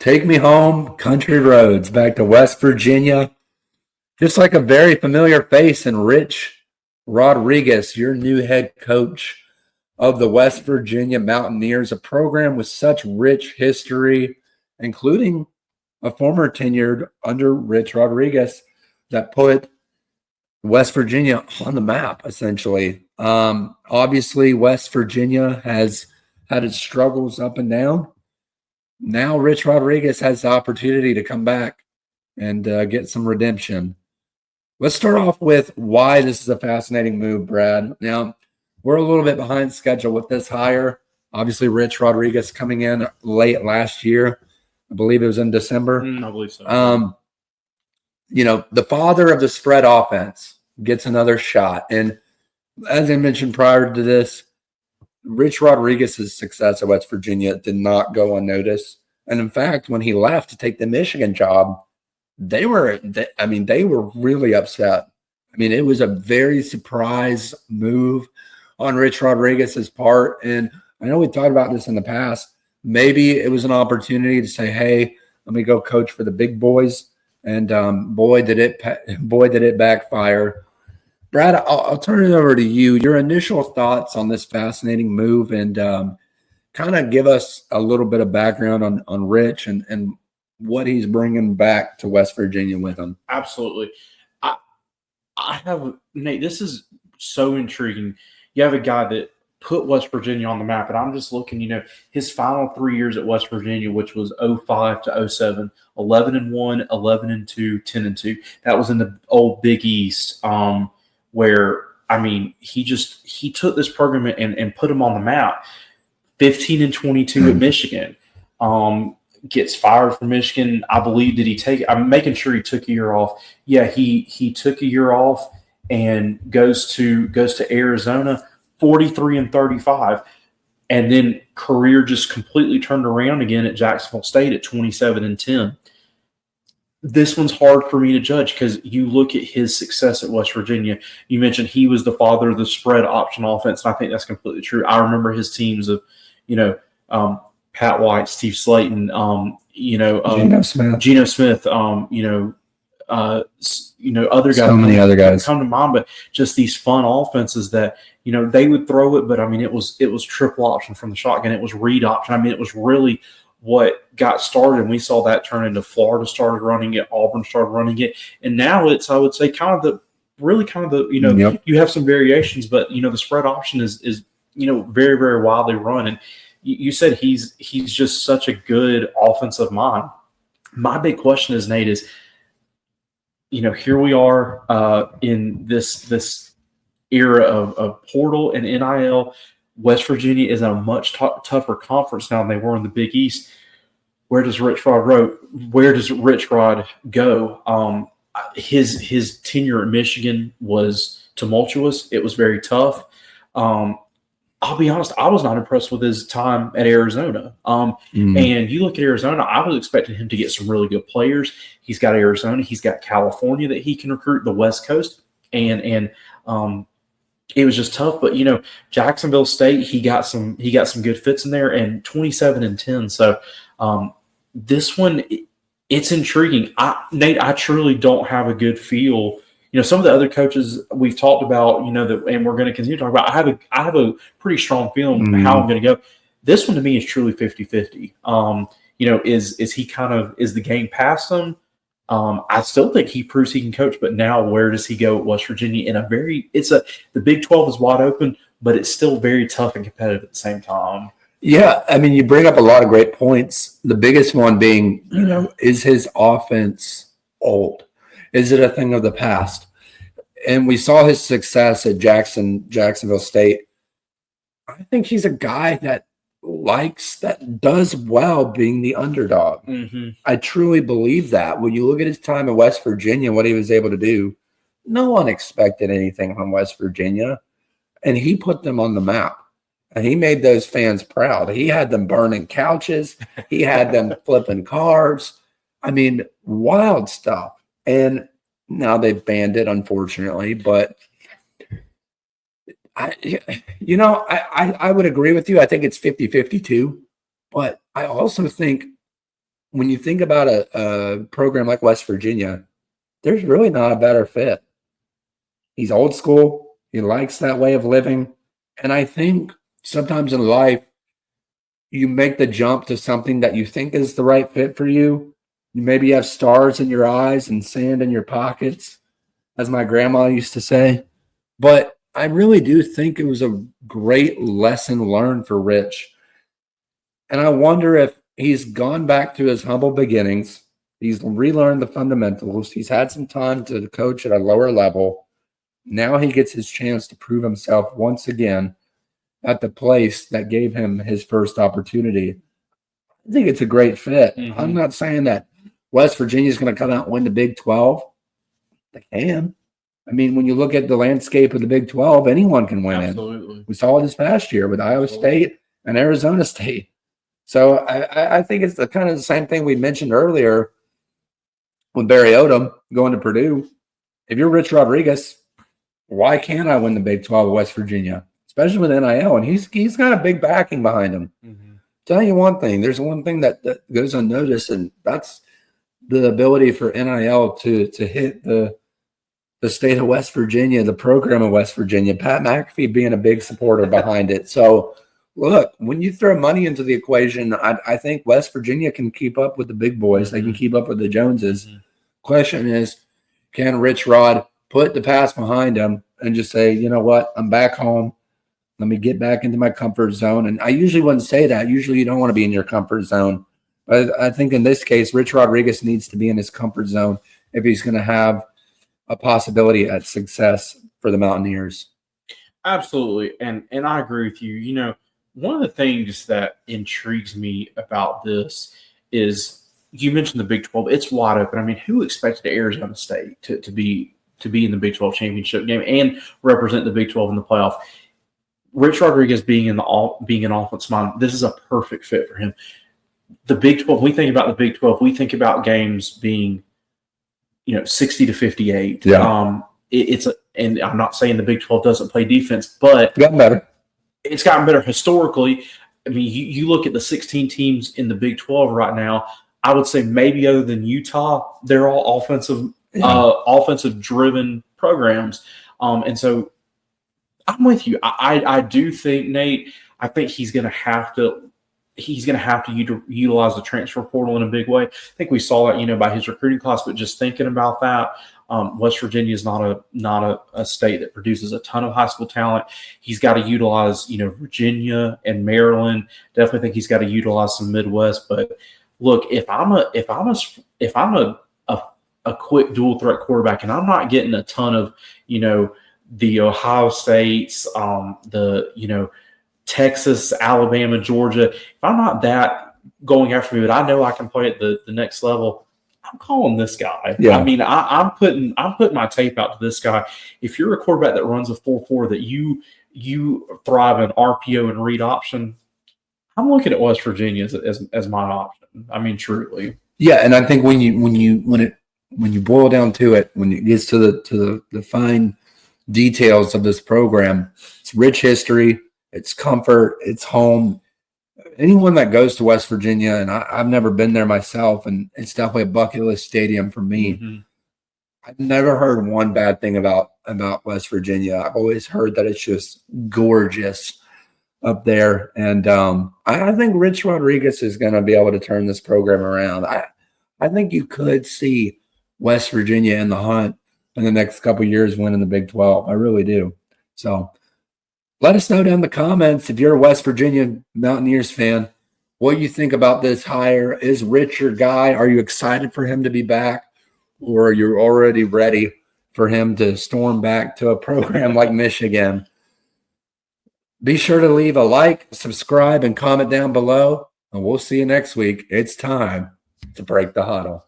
Take me home, country roads, back to West Virginia. Just like a very familiar face in Rich Rodriguez, your new head coach of the West Virginia Mountaineers, a program with such rich history, including a former tenured under Rich Rodriguez that put West Virginia on the map, essentially. Obviously, West Virginia has had its struggles up and down. Now Rich Rodriguez has the opportunity to come back and get some redemption. Let's start off with why this is a fascinating move, Brad. Now, we're a little bit behind schedule with this hire. Obviously, Rich Rodriguez coming in late last year. I believe it was in December. I believe so. The father of the spread offense gets another shot. And as I mentioned prior to this, Rich Rodriguez's success at West Virginia did not go unnoticed. And in fact, when he left to take the Michigan job, they were really upset. I mean, it was a very surprise move on Rich Rodriguez's part. And I know we talked about this in the past. Maybe it was an opportunity to say, hey, let me go coach for the big boys. And boy, did it backfire. Brad, I'll turn it over to you. Your initial thoughts on this fascinating move and kind of give us a little bit of background on Rich and what he's bringing back to West Virginia with him. Absolutely. I have, Nate, this is so intriguing. You have a guy that put West Virginia on the map, and I'm just looking, his final 3 years at West Virginia, which was 05 to 07, 11-1, 11-2, 10-2. That was in the old Big East, where, he took this program and put him on the map. 15-22 at Michigan. Gets fired from Michigan. I believe, I'm making sure he took a year off. Yeah, he took a year off and goes to Arizona, 43-35. And then career just completely turned around again at Jacksonville State at 27-10. This one's hard for me to judge because you look at his success at West Virginia. You mentioned he was the father of the spread option offense, and I think that's completely true. I remember his teams of, Pat White, Steve Slayton, Geno Smith, other guys. So many other guys come to mind, but just these fun offenses that they would throw it, but it was triple option from the shotgun. It was read option. It was really what got started, and we saw that turn into Florida started running it, Auburn started running it, and now it's, I would say, you have some variations, but the spread option is very, very widely run. And you said he's just such a good offensive mind. My big question is, Nate, is here we are in this era of portal and NIL. West Virginia is a much tougher conference now than they were in the Big East. Where does Rich Rod go? His tenure at Michigan was tumultuous. It was very tough. I'll be honest, I was not impressed with his time at Arizona. And you look at Arizona, I was expecting him to get some really good players. He's got Arizona, he's got California that he can recruit, the West Coast, and it was just tough. But Jacksonville State, he got some good fits in there, and 27-10. So this one, it's intriguing. Nate, I truly don't have a good feel. Some of the other coaches we've talked about, and we're going to continue to talk about, I have a pretty strong feeling how I'm going to go. This one to me is truly 50-50. Is he is the game past him? I still think he proves he can coach, but now where does he go at West Virginia? The Big 12 is wide open, but it's still very tough and competitive at the same time. Yeah, you bring up a lot of great points. The biggest one being, is his offense old? Is it a thing of the past? And we saw his success at Jacksonville State. I think he's a guy that does well being the underdog. I truly believe that. When you look at his time at West Virginia, what he was able to do, no one expected anything from West Virginia. And he put them on the map. And he made those fans proud. He had them burning couches. He had them flipping cars. Wild stuff. And now they've banned it, unfortunately. But I would agree with you. I think it's 50-50 too. But I also think when you think about a program like West Virginia, there's really not a better fit. He's old school. He likes that way of living. And I think sometimes in life, you make the jump to something that you think is the right fit for you. You maybe have stars in your eyes and sand in your pockets, as my grandma used to say. But I really do think it was a great lesson learned for Rich. And I wonder if he's gone back to his humble beginnings. He's relearned the fundamentals. He's had some time to coach at a lower level. Now he gets his chance to prove himself once again at the place that gave him his first opportunity. I think it's a great fit. Mm-hmm. I'm not saying that West Virginia is going to come out and win the Big 12. They can. I mean, when you look at the landscape of the Big 12, anyone can win Absolutely. it. We saw it this past year with Iowa State and Arizona State. So I think it's the kind of the same thing we mentioned earlier with Barry Odom going to Purdue. If you're Rich Rodriguez, why can't I win the Big 12 of West Virginia, especially with NIL? And he's got a big backing behind him. Mm-hmm. Tell you one thing, there's one thing that goes unnoticed, and that's the ability for NIL to hit the state of West Virginia, the program of West Virginia, Pat McAfee being a big supporter behind it. So, look, when you throw money into the equation, I think West Virginia can keep up with the big boys. Mm-hmm. They can keep up with the Joneses. Mm-hmm. Question is, can Rich Rod put the past behind him and just say, you know what, I'm back home. Let me get back into my comfort zone. And I usually wouldn't say that. Usually you don't want to be in your comfort zone. But I think in this case, Rich Rodriguez needs to be in his comfort zone if he's going to have a possibility at success for the Mountaineers. Absolutely. And I agree with you. You know, one of the things that intrigues me about this is you mentioned the Big 12. It's wide open. I mean, who expected Arizona State to be in the Big 12 championship game and represent the Big 12 in the playoff? Rich Rodriguez being an offensive mind, this is a perfect fit for him. The Big 12, we think about the Big 12, we think about games being, 60 to 58. Yeah. And I'm not saying the Big 12 doesn't play defense, but gotten better. It's gotten better historically. I mean, you look at the 16 teams in the Big 12 right now, I would say maybe other than Utah, they're all offensive driven programs. And so I'm with you. I do think, Nate, I think he's going to have to utilize the transfer portal in a big way. I think we saw that, by his recruiting class, but just thinking about that, West Virginia is not a state that produces a ton of high school talent. He's got to utilize, Virginia and Maryland. Definitely think he's got to utilize some Midwest. But look, if I'm a quick dual threat quarterback, and I'm not getting a ton of, the Ohio States, Texas, Alabama, Georgia. If I'm not that going after me, but I know I can play at the next level, I'm calling this guy. Yeah. I mean, I'm putting my tape out to this guy. If you're a quarterback that runs a 4.4 that you thrive in RPO and read option, I'm looking at West Virginia as my option. I mean, truly. Yeah, and I think when you boil down to it, when it gets to the fine details of this program, it's rich history, it's comfort, it's home. Anyone that goes to West Virginia, and I've never been there myself, and it's definitely a bucket list stadium for me. Mm-hmm. I've never heard one bad thing about West Virginia. I've always heard that it's just gorgeous up there. And I think Rich Rodriguez is going to be able to turn this program around. I think you could see West Virginia in the hunt in the next couple of years winning the Big 12. I really do. So let us know down in the comments if you're a West Virginia Mountaineers fan, what you think about this hire. Is Rich your guy? Are you excited for him to be back? Or are you already ready for him to storm back to a program like Michigan? Be sure to leave a like, subscribe, and comment down below. And we'll see you next week. It's time to break the huddle.